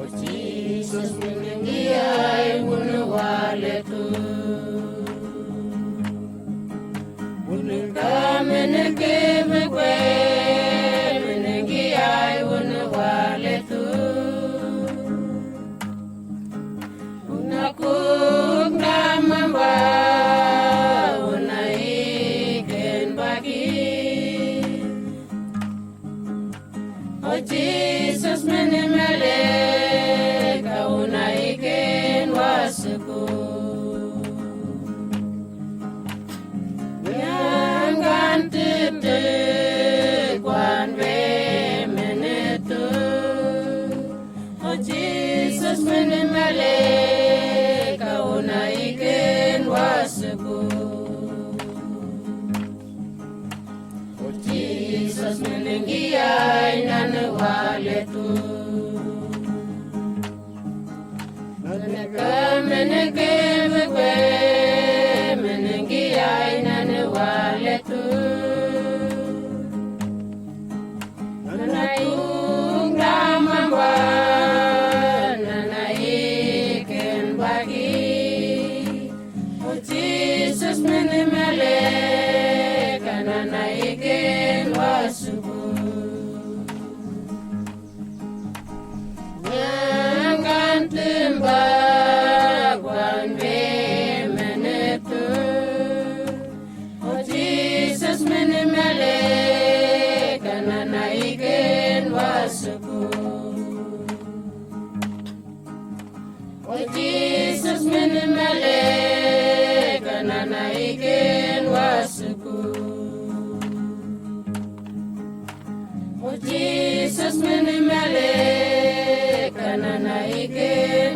O Jesus meninggiai unu waletu unu kameneke mekwe meninggiai unu waletu unakuk namamba unaiken bagi O Jesus menimele kaunaken wasuku yang gantete kwan be menetu O Jesus menimele kaunaken wasuku O Jesus meninggiai nanu waletu meneke mekwe meninggiai nanu waletu nanatung ramamba nanaiken bagi O Jesus menimele kananaiken wasuku Nyangantimba kwan be menetu O Jesus menimele kananaiken wasuku O Jesus menimele kananaiken wasuku O Jesus menimele kananaiken